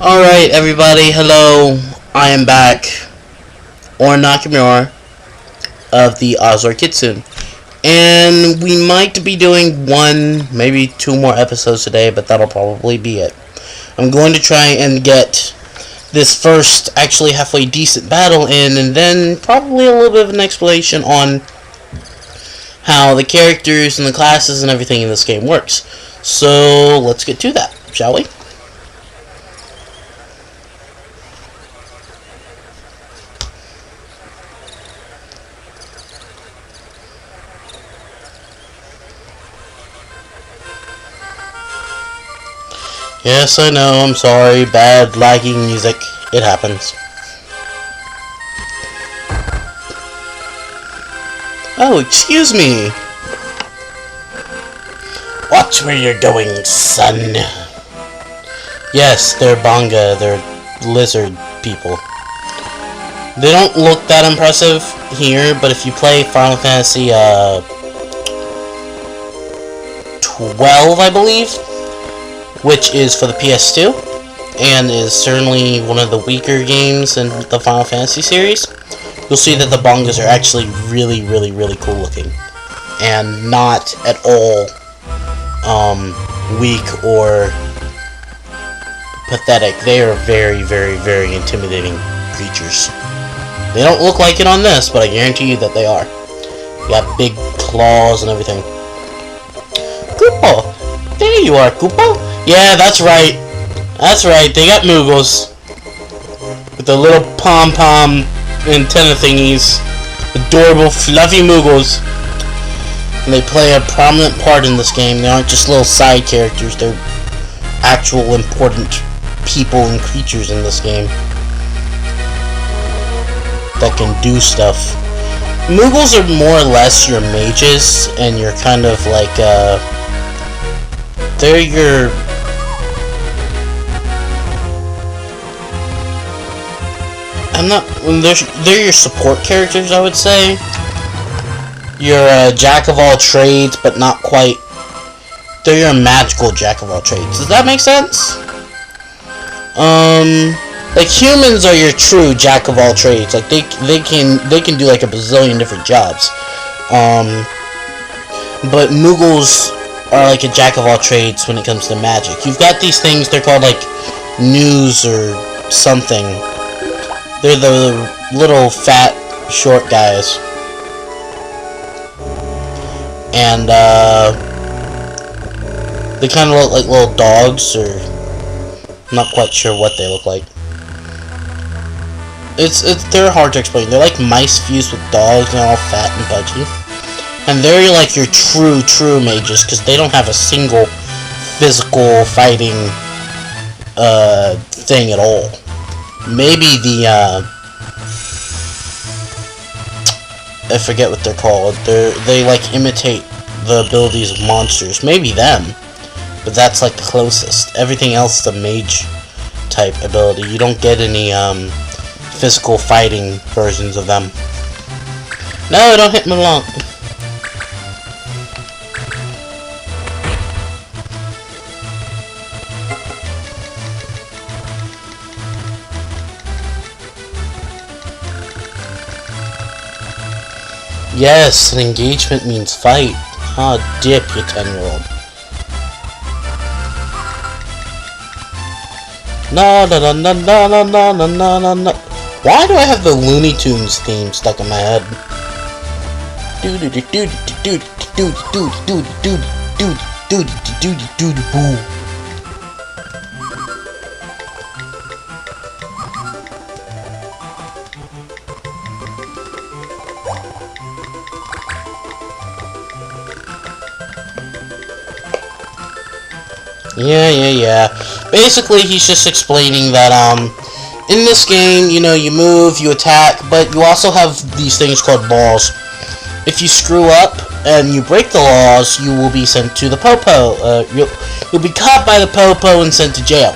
Alright, everybody, hello. I am back. Or Nakamura of the Azor Kitsune. And we might be doing one, maybe two more episodes today, but that'll probably be it. I'm going to try and get this first, actually halfway decent battle in, and then probably a little bit of an explanation on how the characters and the classes and everything in this game works. So, let's get to that, shall we? Yes, I know, I'm sorry, bad lagging music, it happens. Oh, excuse me. Watch where you're going, son. Yes, they're Banga, they're lizard people. They don't look that impressive here, but if you play Final Fantasy 12, I believe, which is for the PS2, and is certainly one of the weaker games in the Final Fantasy series, you'll see that the Bangas are actually really cool looking, and not at all weak or pathetic. They are very intimidating creatures. They don't look like it on this, but I guarantee you that they are. You got big claws and everything. Koopa! There you are, Koopa! Yeah, that's right. That's right, they got Moogles. With the little pom-pom antenna thingies. Adorable, fluffy Moogles. And they play a prominent part in this game. They aren't just little side characters. They're actual important people and creatures in this game that can do stuff. Moogles are more or less your mages, and you're kind of like, they're your... they're your support characters, I would say. You're a jack of all trades, but not quite. They're your magical jack of all trades. Does that make sense? Like humans are your true jack of all trades. Like they can do like a bazillion different jobs. But Moogles are like a jack of all trades when it comes to magic. You've got these things, they're called like news or something. They're the little fat short guys. And they kind of look like little dogs, or I'm not quite sure what they look like. They're hard to explain. They're like mice fused with dogs, and they're all fat and pudgy. And they're like your true mages, because they don't have a single physical fighting thing at all. Maybe the I forget what they're called. They like imitate the abilities of monsters. Maybe them, but that's like the closest. Everything else is a mage type ability. You don't get any physical fighting versions of them. No, don't hit me along. Yes, an engagement means fight. Ah, dip, you 10-year-old. No. Why do I have the Looney Tunes theme stuck in my head? Boo. Yeah. Basically, he's just explaining that, in this game, you know, you move, you attack, but you also have these things called laws. If you screw up and you break the laws, you will be sent to the Popo. You'll be caught by the Popo and sent to jail.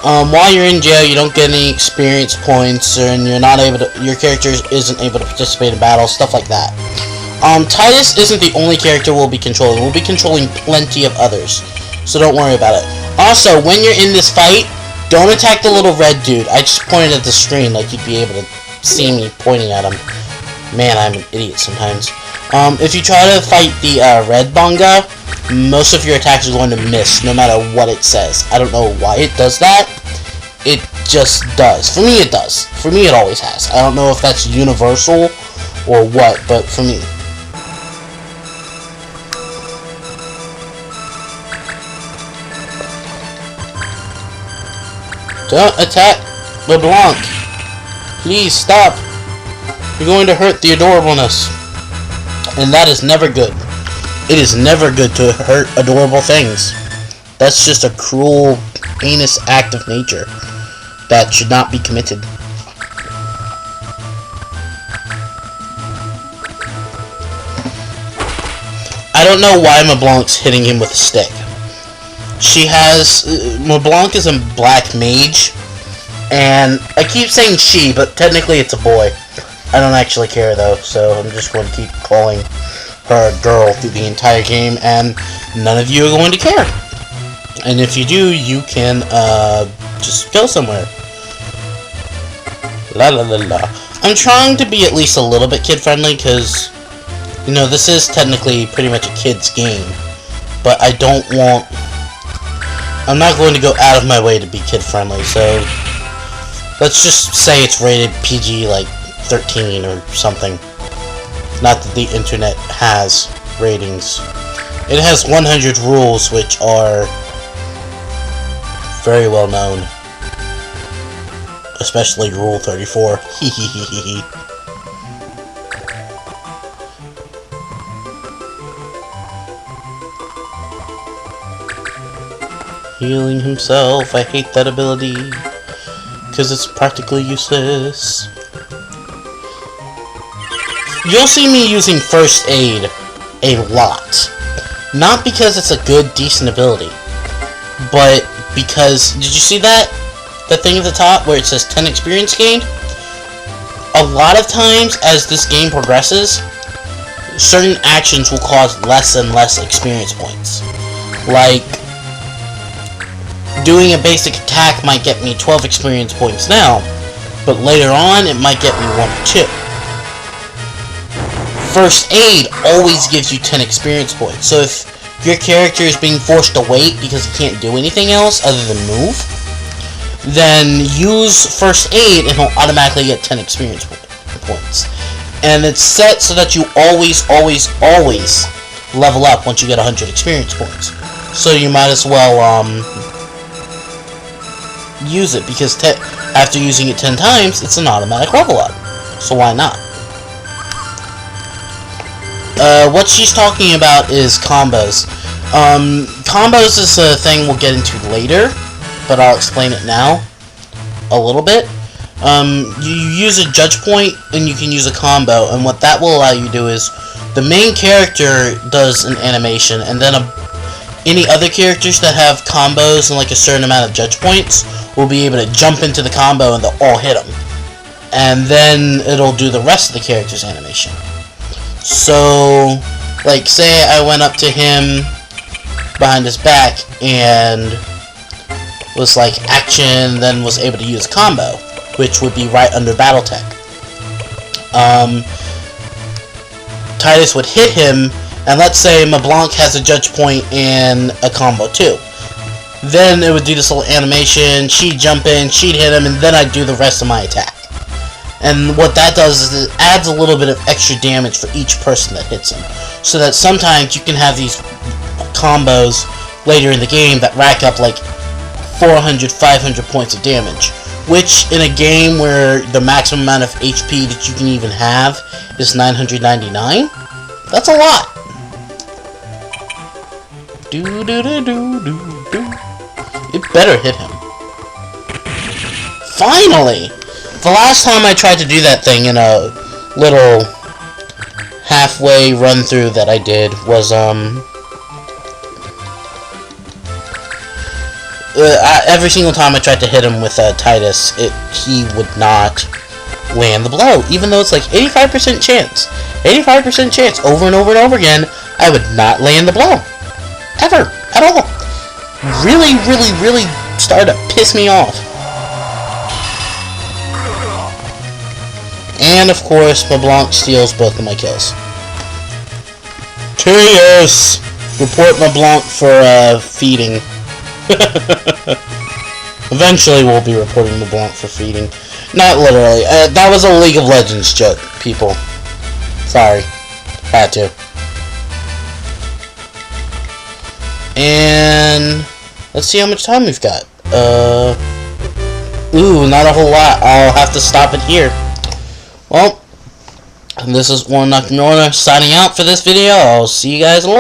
While you're in jail, you don't get any experience points, and your character isn't able to participate in battle, stuff like that. Tidus isn't the only character we'll be controlling. We'll be controlling plenty of others, so don't worry about it. Also, when you're in this fight, don't attack the little red dude. I just pointed at the screen like you'd be able to see me pointing at him. Man, I'm an idiot sometimes. If you try to fight the red Bonga, most of your attacks are going to miss, no matter what it says. I don't know why it does that. It just does. For me, it does. For me, it always has. I don't know if that's universal or what, but for me. Don't attack LeBlanc. Please stop. You're going to hurt the adorableness. And that is never good. It is never good to hurt adorable things. That's just a cruel, heinous act of nature that should not be committed. I don't know why LeBlanc's hitting him with a stick. She has... LeBlanc is a black mage, and I keep saying she, but technically it's a boy. I don't actually care, though, so I'm just going to keep calling her a girl through the entire game, and none of you are going to care. And if you do, you can, just go somewhere. La la la la. I'm trying to be at least a little bit kid-friendly, because, you know, this is technically pretty much a kid's game, but I don't want... I'm not going to go out of my way to be kid-friendly, so let's just say it's rated PG, like, 13 or something. Not that the internet has ratings. It has 100 rules, which are very well known. Especially Rule 34. Hehehehe. Healing himself. I hate that ability, because it's practically useless. You'll see me using First Aid a lot. Not because it's a good, decent ability, but because... Did you see that? The thing at the top where it says 10 experience gained? A lot of times, as this game progresses, certain actions will cause less and less experience points. Like... doing a basic attack might get me 12 experience points now, but later on it might get me 1 or 2. First Aid always gives you 10 experience points, so if your character is being forced to wait because he can't do anything else other than move, then use First Aid and he'll automatically get 10 experience points. And it's set so that you always level up once you get 100 experience points. So you might as well, use it, because after using it 10 times, it's an automatic level up. So why not? What she's talking about is combos. Combos is a thing we'll get into later, but I'll explain it now a little bit. You use a judge point, and you can use a combo, and what that will allow you to do is, the main character does an animation, and then any other characters that have combos and like a certain amount of judge points will be able to jump into the combo and they'll all hit them. And then it'll do the rest of the character's animation. So, like, say I went up to him behind his back and was like action, then was able to use combo, which would be right under Battletech. Tidus would hit him, and let's say LeBlanc has a judge point and a combo too. Then it would do this little animation, she'd jump in, she'd hit him, and then I'd do the rest of my attack. And what that does is it adds a little bit of extra damage for each person that hits him. So that sometimes you can have these combos later in the game that rack up like 400, 500 points of damage. Which, in a game where the maximum amount of HP that you can even have is 999, that's a lot. It better hit him. Finally! The last time I tried to do that thing in a little halfway run-through that I did was, every single time I tried to hit him with Tidus, he would not land the blow, even though it's like 85% chance. 85% chance, over and over and over again, I would not land the blow. Ever. At all. really, really, really started to piss me off. And of course, LeBlanc steals both of my kills. Chaos! Report LeBlanc for feeding. Eventually we'll be reporting LeBlanc for feeding. Not literally. That was a League of Legends joke, people. Sorry. Had to. And let's see how much time we've got. Ooh, not a whole lot. I'll have to stop it here. Well, this is One Knock Norner signing out for this video. I'll see you guys later.